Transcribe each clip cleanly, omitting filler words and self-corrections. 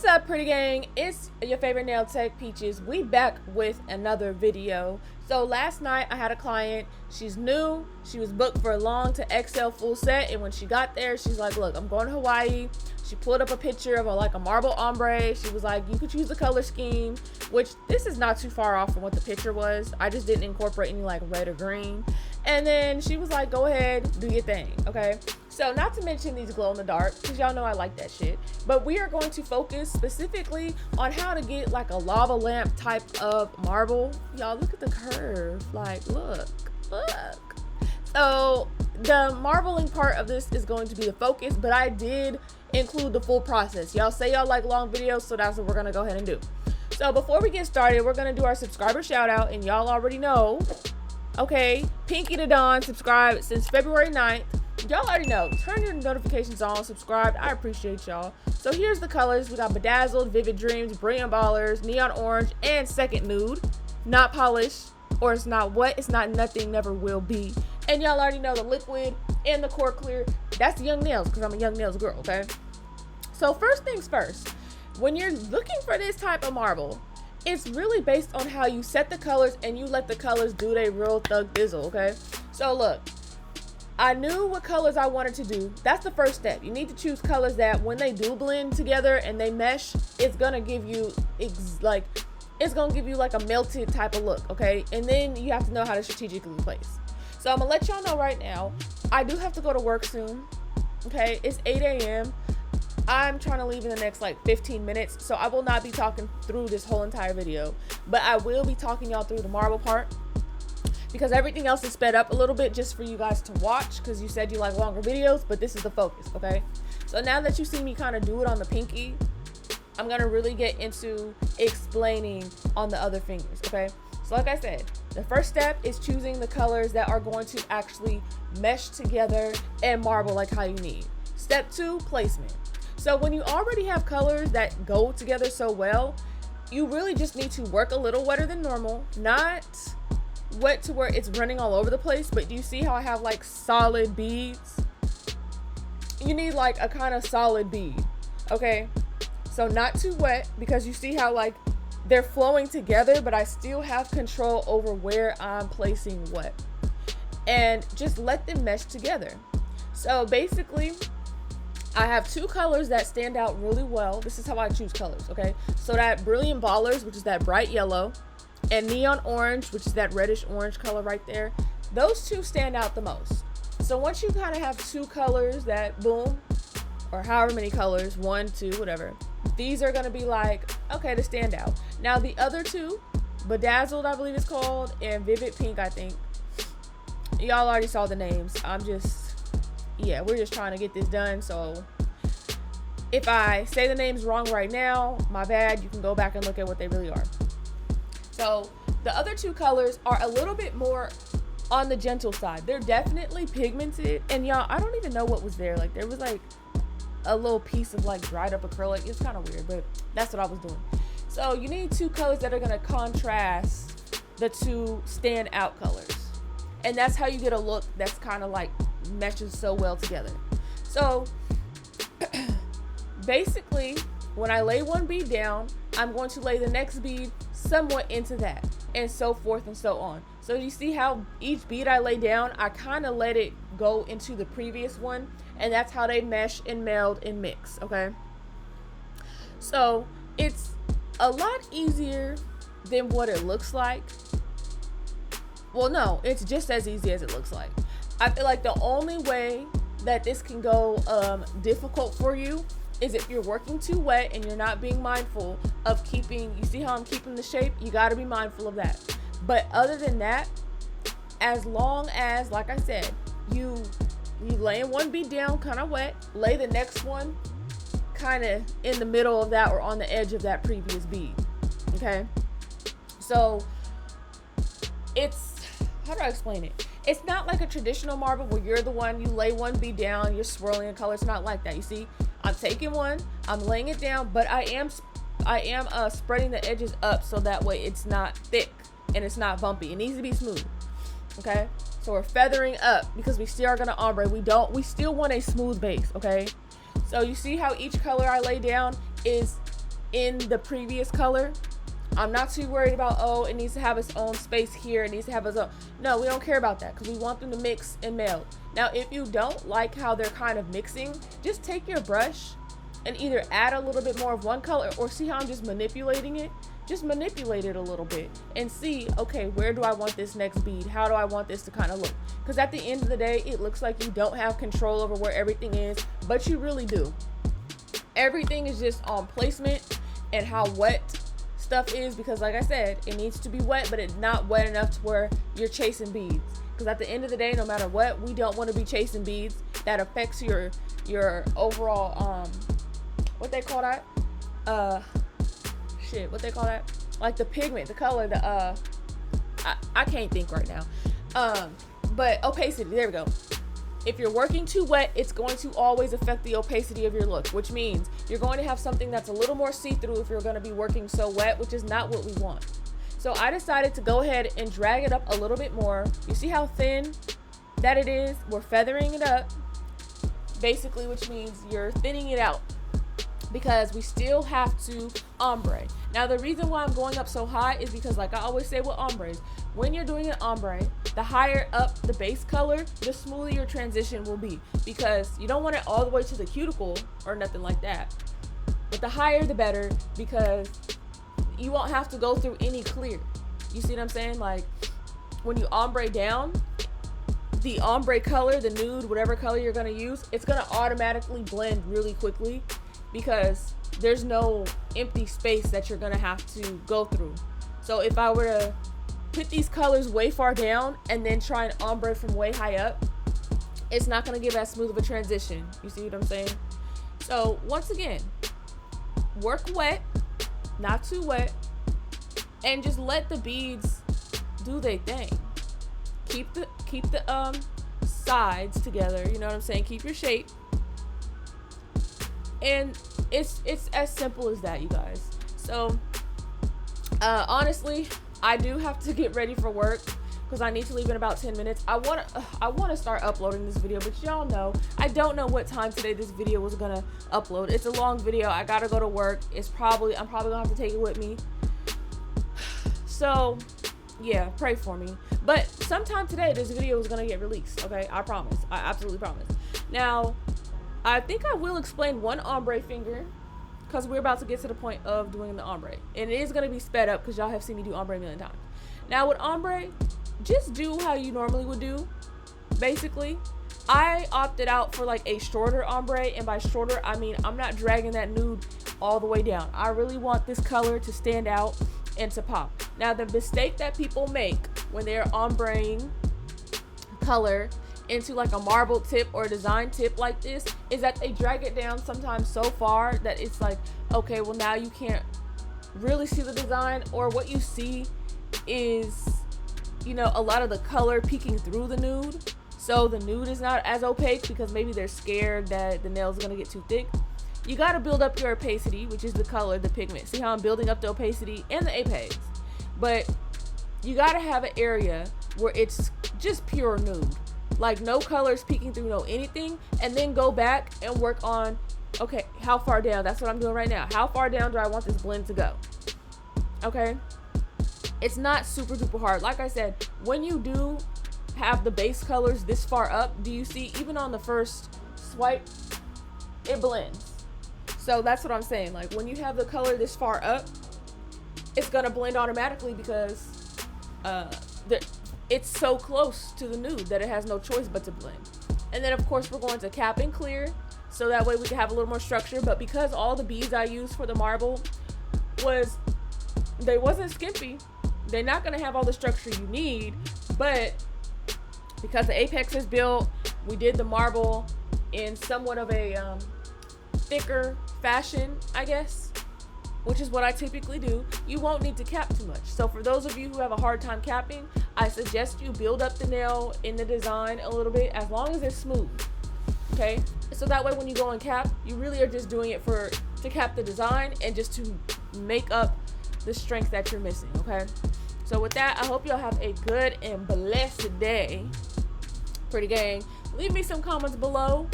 up, pretty gang? It's your favorite nail tech, Peaches. We back with another video. So last night I had a client. She's new. She was booked for a long to XL full set, and when she got there, she's like, look, I'm going to Hawaii. She pulled up a picture of a marble ombre. She was like, you could choose the color scheme, which this is not too far off from what the picture was. I just didn't incorporate any like red or green. And then she was like, go ahead, do your thing, okay? So not to mention these glow in the dark, because y'all know I like that shit. But we are going to focus specifically on how to get like a lava lamp type of marble. Y'all look at the curve, like look. So the marbling part of this is going to be the focus, but I did include the full process. Y'all say y'all like long videos, so that's what we're gonna go ahead and do. So before we get started, we're gonna do our subscriber shout out, and y'all already know. Okay, Pinky to Dawn subscribed since February 9th. Y'all already know. Turn your notifications on, subscribe. I appreciate y'all. So here's the colors. We got Bedazzled, Vivid Dreams, Brilliant Ballers, Neon Orange, and Second Nude. Not polished, or it's not wet, it's not nothing, never will be. And y'all already know the liquid and the core clear. That's the Young Nails, because I'm a Young Nails girl, okay? So first things first, when you're looking for this type of marble, it's really based on how you set the colors and you let the colors do their real thug dizzle, okay? So look, I knew what colors I wanted to do. That's the first step. You need to choose colors that when they do blend together and they mesh, it's gonna give you like a melted type of look, okay? And then you have to know how to strategically place. So I'm gonna let y'all know right now, I do have to go to work soon, okay? It's 8 a.m. I'm trying to leave in the next like 15 minutes, so I will not be talking through this whole entire video, but I will be talking y'all through the marble part because everything else is sped up a little bit just for you guys to watch, because you said you like longer videos, but this is the focus, okay? So now that you see me kind of do it on the pinky, I'm gonna really get into explaining on the other fingers, okay? So like I said, the first step is choosing the colors that are going to actually mesh together and marble like how you need. Step 2, placement. So when you already have colors that go together so well, you really just need to work a little wetter than normal, not wet to where it's running all over the place, but do you see how I have like solid beads? You need like a kind of solid bead, okay? So not too wet, because you see how like they're flowing together, but I still have control over where I'm placing what. And just let them mesh together. So basically, I have two colors that stand out really well. This is how I choose colors, okay? So that Brilliant Ballers, which is that bright yellow, and Neon Orange, which is that reddish orange color right there. Those two stand out the most. So once you kind of have two colors that boom, or however many colors, 1, 2, whatever, these are gonna be like, okay, to stand out. Now the other two, Bedazzled, I believe it's called, and Vivid Pink, I think. Y'all already saw the names. Yeah, we're just trying to get this done. So if I say the names wrong right now, my bad. You can go back and look at what they really are. So the other two colors are a little bit more on the gentle side. They're definitely pigmented, and y'all, I don't even know what was there. Like there was like a little piece of like dried up acrylic. It's kind of weird, but that's what I was doing. So you need two colors that are going to contrast the two standout colors, and that's how you get a look that's kind of like meshes so well together. So basically, when I lay one bead down, I'm going to lay the next bead somewhat into that, and so forth and so on. So you see how each bead I lay down, I kind of let it go into the previous one, and that's how they mesh and meld and mix, okay? So it's a lot easier than what it looks like. Well, no, it's just as easy as it looks like. I feel like the only way that this can go difficult for you is if you're working too wet and you're not being mindful of keeping, you see how I'm keeping the shape? You got to be mindful of that. But other than that, as long as, like I said, you laying one bead down kind of wet, lay the next one kind of in the middle of that or on the edge of that previous bead, okay? So it's, how do I explain it? It's not like a traditional marble where you're the one, you lay one bead down, you're swirling a color. It's not like that. You see, I'm taking one, I'm laying it down, but I am spreading the edges up so that way it's not thick and it's not bumpy. It needs to be smooth, okay? So we're feathering up because we still are gonna ombre. We still want a smooth base, okay? So you see how each color I lay down is in the previous color. I'm not too worried about, oh, it needs to have its own space here, it needs to have its own. No, we don't care about that because we want them to mix and meld. Now, if you don't like how they're kind of mixing, just take your brush and either add a little bit more of one color, or see how I'm just manipulating it. Just manipulate it a little bit and see, okay, where do I want this next bead? How do I want this to kind of look? Because at the end of the day, it looks like you don't have control over where everything is, but you really do. Everything is just on placement and how wet stuff is, because like I said, it needs to be wet, but it's not wet enough to where you're chasing beads. Because at the end of the day, no matter what, we don't want to be chasing beads. That affects your overall what they call that? What they call that? Like the pigment, the color, the I can't think right now. But opacity, there we go. If you're working too wet, it's going to always affect the opacity of your look, which means you're going to have something that's a little more see-through if you're going to be working so wet, which is not what we want. So I decided to go ahead and drag it up a little bit more. You see how thin that it is? We're feathering it up, basically, which means you're thinning it out, because we still have to ombre. Now, the reason why I'm going up so high is because, like I always say with ombres, when you're doing an ombre, the higher up the base color, the smoother your transition will be, because you don't want it all the way to the cuticle or nothing like that. But the higher the better, because you won't have to go through any clear. You see what I'm saying? Like when you ombre down, the ombre color, the nude, whatever color you're gonna use, it's gonna automatically blend really quickly, because there's no empty space that you're gonna have to go through. So if I were to put these colors way far down and then try and ombre from way high up, it's not gonna give as smooth of a transition. You see what I'm saying? So once again, work wet, not too wet, and just let the beads do their thing. Keep the sides together, you know what I'm saying? Keep your shape. And it's as simple as that, you guys. So honestly, I do have to get ready for work because I need to leave in about 10 minutes. I want to start uploading this video, but y'all know I don't know what time today this video was gonna upload. It's a long video. I gotta go to work. I'm probably gonna have to take it with me. So yeah, pray for me. But sometime today this video is gonna get released. Okay, I promise. I absolutely promise. Now, I think I will explain one ombre finger, because we're about to get to the point of doing the ombre, and it is going to be sped up because y'all have seen me do ombre a million times. Now with ombre, just do how you normally would do. Basically, I opted out for like a shorter ombre, and by shorter I mean I'm not dragging that nude all the way down. I really want this color to stand out and to pop. Now the mistake that people make when they're ombreing color into like a marble tip or a design tip like this is that they drag it down sometimes so far that it's like, okay, well now you can't really see the design, or what you see is, you know, a lot of the color peeking through the nude. So the nude is not as opaque because maybe they're scared that the nail is gonna get too thick. You gotta build up your opacity, which is the color, the pigment. See how I'm building up the opacity and the apex? But you gotta have an area where it's just pure nude. Like no colors peeking through, no anything, and then go back and work on, okay, how far down? That's what I'm doing right now. How far down do I want this blend to go? Okay, it's not super duper hard. Like I said, when you do have the base colors this far up, do you see even on the first swipe, it blends. So that's what I'm saying. Like when you have the color this far up, it's gonna blend automatically because it's so close to the nude that it has no choice but to blend. And then of course we're going to cap and clear, so that way we can have a little more structure. But because all the beads I used for the marble they wasn't skimpy, they're not gonna have all the structure you need. But because the apex is built, we did the marble in somewhat of a thicker fashion, I guess, which is what I typically do. You won't need to cap too much. So for those of you who have a hard time capping, I suggest you build up the nail in the design a little bit, as long as it's smooth. Okay, so that way when you go and cap, you really are just doing it to cap the design and just to make up the strength that you're missing. Okay, so with that, I hope y'all have a good and blessed day. Pretty gang, leave me some comments below.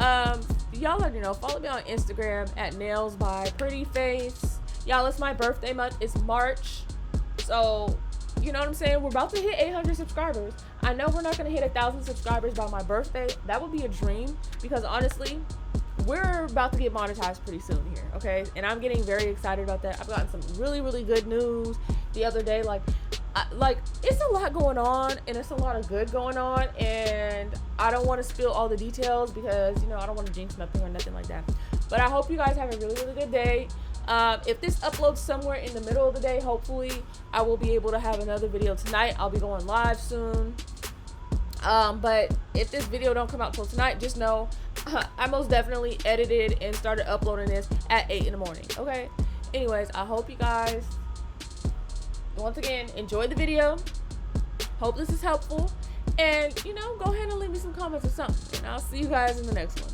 Y'all already know, follow me on Instagram at Nailsbyprettyface. Y'all, it's my birthday month. It's March. So, you know what I'm saying? We're about to hit 800 subscribers. I know we're not going to hit 1,000 subscribers by my birthday. That would be a dream, because honestly, we're about to get monetized pretty soon here, okay? And I'm getting very excited about that. I've gotten some really, really good news the other day. Like it's a lot going on, and it's a lot of good going on, and I don't want to spill all the details because, you know, I don't want to jinx nothing or nothing like that. But I hope you guys have a really, really good day. If this uploads somewhere in the middle of the day, hopefully I will be able to have another video tonight. I'll be going live soon. But if this video don't come out till tonight, just know I most definitely edited and started uploading this at 8 in the morning. Okay. Anyways, I hope you guys, once again, enjoy the video. Hope this is helpful. And, you know, go ahead and leave me some comments or something. And I'll see you guys in the next one.